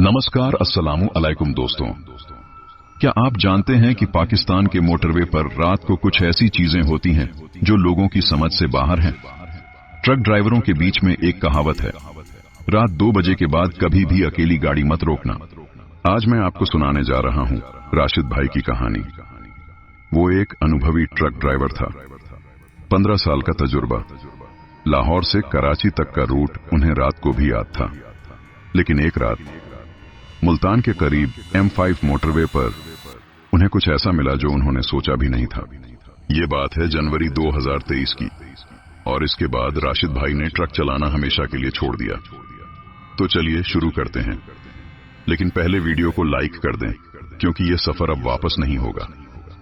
नमस्कार, अस्सलामु अलैकुम दोस्तों। क्या आप जानते हैं कि पाकिस्तान के मोटरवे पर रात को कुछ ऐसी चीजें होती हैं जो लोगों की समझ से बाहर हैं। ट्रक ड्राइवरों के बीच में एक कहावत है, रात 2 बजे के बाद कभी भी अकेली गाड़ी मत रोकना। आज मैं आपको सुनाने जा रहा हूं राशिद भाई की कहानी। वो एक अनुभवी ट्रक ड्राइवर था, 15 साल का तजुर्बा। लाहौर से कराची तक का रूट उन्हें रात को भी याद था। लेकिन एक रात मुल्तान के करीब M5 मोटरवे पर उन्हें कुछ ऐसा मिला जो उन्होंने सोचा भी नहीं था। ये बात है जनवरी 2023 की, और इसके बाद राशिद भाई ने ट्रक चलाना हमेशा के लिए छोड़ दिया। तो चलिए शुरू करते हैं, लेकिन पहले वीडियो को लाइक कर दें क्योंकि ये सफर अब वापस नहीं होगा।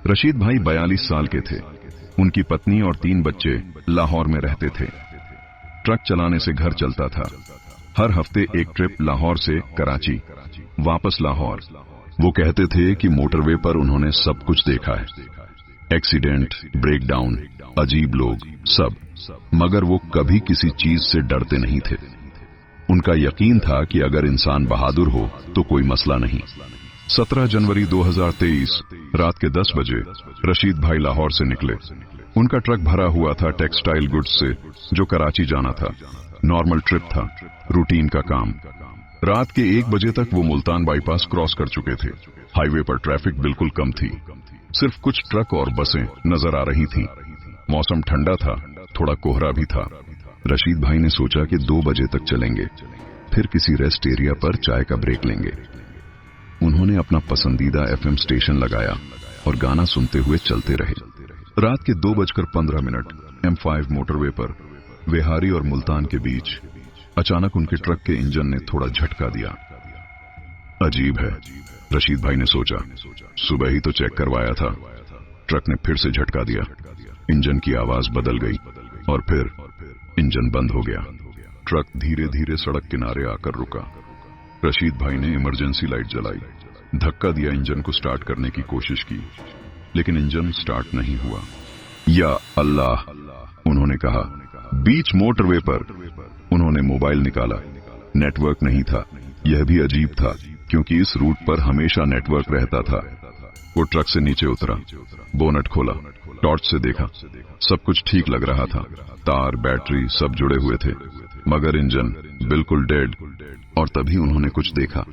रशीद भाई 42 साल के थे। उनकी पत्नी और 3 बच्चे लाहौर में रहते थे। ट्रक चलाने से घर चलता था। हर हफ्ते एक ट्रिप लाहौर से कराची, वापस लाहौर। वो कहते थे कि मोटरवे पर उन्होंने सब कुछ देखा है, एक्सीडेंट, ब्रेकडाउन, अजीब लोग, सब। मगर वो कभी किसी चीज से डरते नहीं थे। उनका यकीन था कि अगर इंसान बहादुर हो तो कोई मसला नहीं। 17 जनवरी 2023 रात के 10 बजे रशीद भाई लाहौर से निकले। उनका ट्रक भरा हुआ था टेक्सटाइल गुड्स से, जो कराची जाना था। नॉर्मल ट्रिप था, रूटीन का काम। रात के 1 बजे तक वो मुल्तान बाईपास क्रॉस कर चुके थे। हाईवे पर ट्रैफिक बिल्कुल कम थी, सिर्फ कुछ ट्रक और बसें नजर आ रही थीं। मौसम ठंडा था, थोड़ा कोहरा भी था। रशीद भाई ने सोचा कि 2 बजे तक चलेंगे, फिर किसी रेस्ट एरिया पर चाय का ब्रेक लेंगे। उन्होंने अपना पसंदीदा FM स्टेशन लगाया और गाना सुनते हुए चलते रहे। रात के 2:15 M5 मोटरवे पर वेहारी और मुल्तान के बीच अचानक उनके ट्रक के इंजन ने थोड़ा झटका दिया। अजीब है, रशीद भाई ने सोचा। सुबह ही तो चेक करवाया था। ट्रक ने फिर से झटका दिया। इंजन की आवाज बदल गई और फिर इंजन बंद हो गया। ट्रक धीरे धीरे सड़क किनारे आकर रुका। रशीद भाई ने इमरजेंसी लाइट जलाई, धक्का दिया, इंजन को स्टार्ट करने की कोशिश की, लेकिन इंजन स्टार्ट नहीं हुआ। या अल्लाह, उन्होंने कहा। बीच मोटरवे पर उन्होंने मोबाइल निकाला, नेटवर्क नहीं था। यह भी अजीब था क्योंकि इस रूट पर हमेशा नेटवर्क रहता था। वो ट्रक से नीचे उतरा, बोनट खोला, टॉर्च से देखा। सब कुछ ठीक लग रहा था, तार, बैटरी सब जुड़े हुए थे, मगर इंजन बिल्कुल डेड। और तभी उन्होंने कुछ देखा।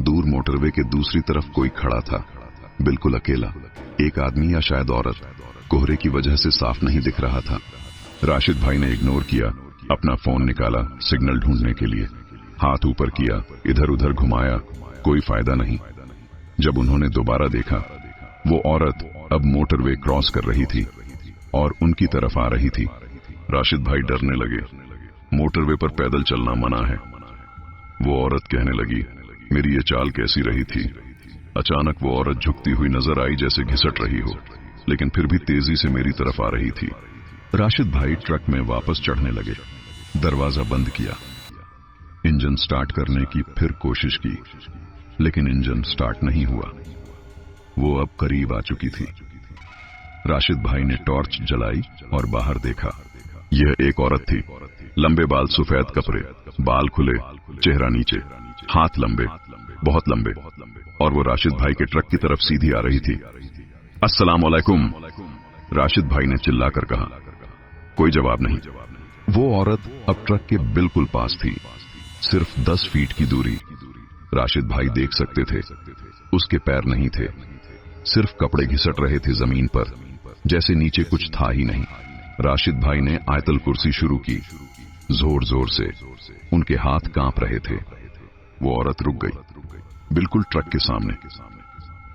दूर मोटरवे के दूसरी तरफ कोई खड़ा था, बिल्कुल अकेला। एक आदमी या शायद औरत, कोहरे की वजह से साफ नहीं दिख रहा था। राशिद भाई ने इग्नोर किया, अपना फोन निकाला सिग्नल ढूंढने के लिए। हाथ ऊपर किया, इधर उधर घुमाया, कोई फायदा नहीं। जब उन्होंने दोबारा देखा, वो औरत अब मोटरवे क्रॉस कर रही थी और उनकी तरफ आ रही थी। राशिद भाई डरने लगे। मोटरवे पर पैदल चलना मना है। वो औरत कहने लगी, मेरी ये चाल कैसी रही थी। अचानक वो औरत झुकती हुई नजर आई, जैसे घिसट रही हो, लेकिन फिर भी तेजी से मेरी तरफ आ रही थी। राशिद भाई ट्रक में वापस चढ़ने लगे। दरवाजा बंद किया, इंजन स्टार्ट करने की फिर कोशिश की, लेकिन इंजन स्टार्ट नहीं हुआ। वो अब करीब आ चुकी थी। राशिद भाई ने टॉर्च जलाई और बाहर देखा। यह एक औरत थी, लंबे बाल, सफेद कपड़े, बाल खुले, चेहरा नीचे, हाथ लंबे, बहुत लंबे, और वो राशिद भाई के ट्रक की तरफ सीधी आ रही थी। अस्सलाम वालेकुम, राशिद भाई ने चिल्लाकर कहा। कोई जवाब नहीं। वो औरत अब ट्रक के बिल्कुल पास थी, सिर्फ 10 फीट की दूरी। राशिद भाई देख सकते थे, उसके पैर नहीं थे, सिर्फ कपड़े घिसट रहे थे जमीन पर, जैसे नीचे कुछ था ही नहीं। राशिद भाई ने आयतल कुर्सी शुरू की, जोर जोर से। उनके हाथ कांप रहे थे। वो औरत रुक गई, बिल्कुल ट्रक के सामने।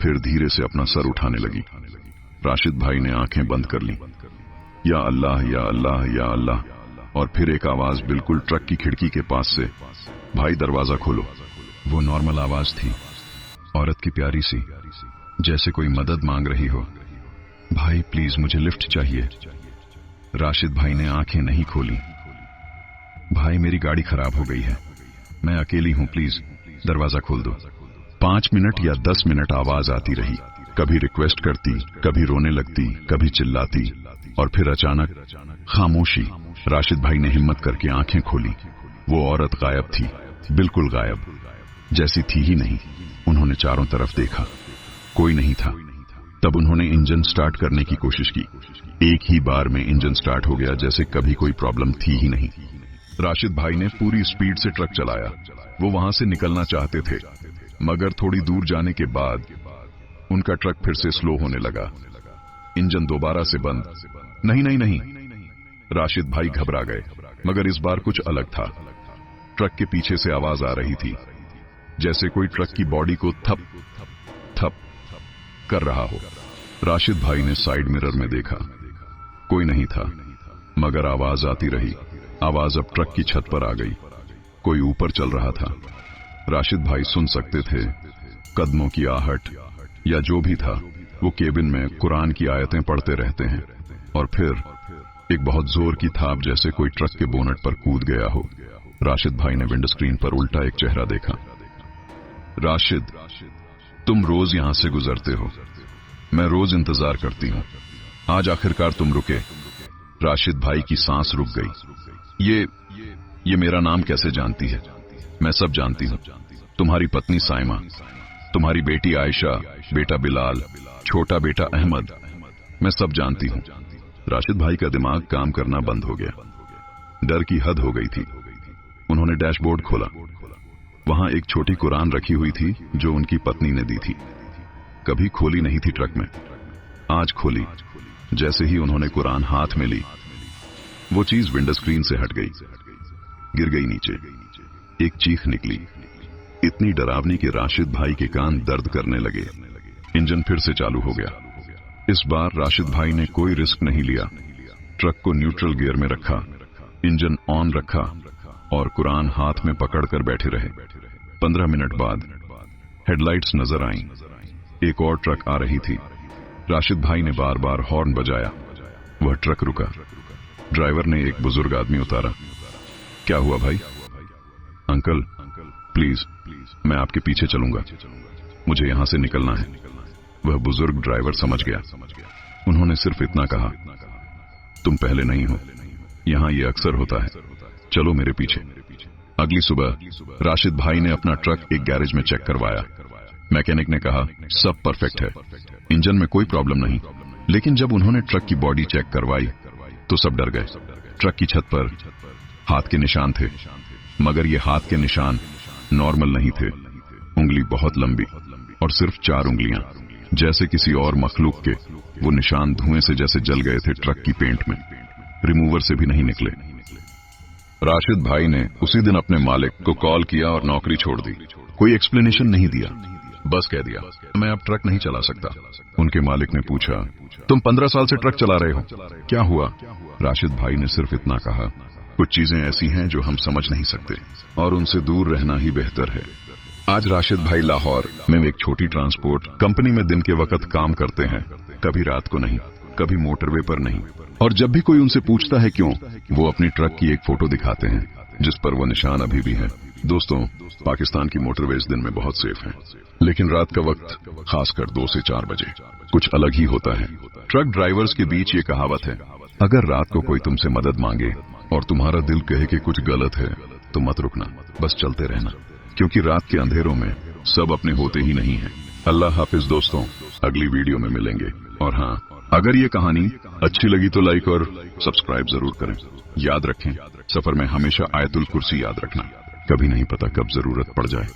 फिर धीरे से अपना सर उठाने लगी। राशिद भाई ने आंखें बंद कर ली। या अल्लाह, या अल्लाह, या अल्लाह। और फिर एक आवाज बिल्कुल ट्रक की खिड़की के पास से, भाई दरवाजा खोलो। वो नॉर्मल आवाज थी, औरत की प्यारी सी, जैसे कोई मदद मांग रही हो। भाई प्लीज, मुझे लिफ्ट चाहिए। राशिद भाई ने आंखें नहीं खोली। भाई मेरी गाड़ी खराब हो गई है, मैं अकेली हूं, प्लीज दरवाजा खोल दो। 5 मिनट या 10 मिनट आवाज आती रही, कभी रिक्वेस्ट करती, कभी रोने लगती, कभी चिल्लाती, और फिर अचानक खामोशी। राशिद भाई ने हिम्मत करके आंखें खोली। वो औरत गायब थी, बिल्कुल गायब। जैसी थी ही नहीं। उन्होंने चारों तरफ देखा, कोई नहीं था। तब उन्होंने इंजन स्टार्ट करने की कोशिश की। एक ही बार में इंजन स्टार्ट हो गया, जैसे कभी कोई प्रॉब्लम थी ही नहीं। राशिद भाई ने पूरी स्पीड से ट्रक चलाया। वो वहां से निकलना चाहते थे, मगर थोड़ी दूर जाने के बाद उनका ट्रक फिर से स्लो होने लगा। इंजन दोबारा से बंद। नहीं नहीं नहीं, राशिद भाई घबरा गए। मगर इस बार कुछ अलग था। ट्रक के पीछे से आवाज आ रही थी, जैसे कोई ट्रक की बॉडी को थप थप कर रहा हो। राशिद भाई ने साइड मिरर में देखा, कोई नहीं था, मगर आवाज आती रही। आवाज अब ट्रक की छत पर आ गई। कोई ऊपर चल रहा था। राशिद भाई सुन सकते थे कदमों की आहट, या जो भी था। वो केबिन में कुरान की आयतें पढ़ते रहते हैं। और फिर एक बहुत जोर की थाप, जैसे कोई ट्रक के बोनट पर कूद गया हो। राशिद भाई ने विंड स्क्रीन पर उल्टा एक चेहरा देखा। राशिद, तुम रोज यहां से गुजरते हो, मैं रोज इंतजार करती हूं, आज आखिरकार तुम रुके। राशिद भाई की सांस रुक गई। ये मेरा नाम कैसे जानती है? मैं सब जानती हूं। तुम्हारी पत्नी साइमा, तुम्हारी बेटी आयशा, बेटा बिलाल, छोटा बेटा अहमद, मैं सब जानती हूं। राशिद भाई का दिमाग काम करना बंद हो गया। डर की हद हो गई थी। उन्होंने डैशबोर्ड खोला। वहां एक छोटी कुरान रखी हुई थी, जो उनकी पत्नी ने दी थी। कभी खोली नहीं थी ट्रक में, आज खोली। जैसे ही उन्होंने कुरान हाथ में ली, वो चीज विंडो स्क्रीन से हट गई, गिर गई नीचे। एक चीख निकली, इतनी डरावनी कि राशिद भाई के कान दर्द करने लगे। इंजन फिर से चालू हो गया। इस बार राशिद भाई ने कोई रिस्क नहीं लिया। ट्रक को न्यूट्रल गियर में रखा, इंजन ऑन रखा और कुरान हाथ में पकड़कर बैठे रहे। 15 मिनट बाद हेडलाइट्स नजर आईं। एक और ट्रक आ रही थी। राशिद भाई ने बार बार हॉर्न बजाया। वह ट्रक रुका। ड्राइवर ने एक बुजुर्ग आदमी उतारा। क्या हुआ भाई? अंकल, प्लीज, मैं आपके पीछे चलूंगा, मुझे यहां से निकलना है। वह बुजुर्ग ड्राइवर समझ गया। उन्होंने सिर्फ इतना कहा, तुम पहले नहीं हो, यहां ये अक्सर होता है, चलो मेरे पीछे। अगली सुबह राशिद भाई ने अपना ट्रक एक गैरेज में चेक करवाया। मैकेनिक ने कहा, सब परफेक्ट है, इंजन में कोई प्रॉब्लम नहीं। लेकिन जब उन्होंने ट्रक की बॉडी चेक करवाई तो सब डर गए। ट्रक की छत पर हाथ के निशान थे, मगर ये हाथ के निशान नॉर्मल नहीं थे। उंगली बहुत लंबी और सिर्फ 4 उंगलियां, जैसे किसी और मखलूक के। वो निशान धुएं से जैसे जल गए थे ट्रक की पेंट में, रिमूवर से भी नहीं निकले। राशिद भाई ने उसी दिन अपने मालिक को कॉल किया और नौकरी छोड़ दी। कोई एक्सप्लेनेशन नहीं दिया, बस कह दिया, मैं अब ट्रक नहीं चला सकता। उनके मालिक ने पूछा, तुम 15 साल से ट्रक चला रहे हो, क्या हुआ? राशिद भाई ने सिर्फ इतना कहा, कुछ चीजें ऐसी हैं जो हम समझ नहीं सकते और उनसे दूर रहना ही बेहतर है। आज राशिद भाई लाहौर में एक छोटी ट्रांसपोर्ट कंपनी में दिन के वक्त काम करते हैं, कभी रात को नहीं, कभी मोटरवे पर नहीं। और जब भी कोई उनसे पूछता है क्यों, वो अपनी ट्रक की एक फोटो दिखाते हैं जिस पर वो निशान अभी भी है। दोस्तों, पाकिस्तान की मोटरवेज दिन में बहुत सेफ हैं, लेकिन रात का वक्त, खासकर 2 से 4 बजे, कुछ अलग ही होता है। ट्रक ड्राइवर्स के बीच ये कहावत है, अगर रात को कोई तुमसे मदद मांगे और तुम्हारा दिल कहे कि कुछ गलत है, तो मत रुकना, बस चलते रहना, क्योंकि रात के अंधेरों में सब अपने होते ही नहीं है। अल्लाह हाफिज दोस्तों, अगली वीडियो में मिलेंगे। और हाँ, अगर ये कहानी अच्छी लगी तो लाइक और सब्सक्राइब जरूर करें। याद रखें, सफर में हमेशा आयतुल कुर्सी याद रखना, कभी नहीं पता कब जरूरत पड़ जाए।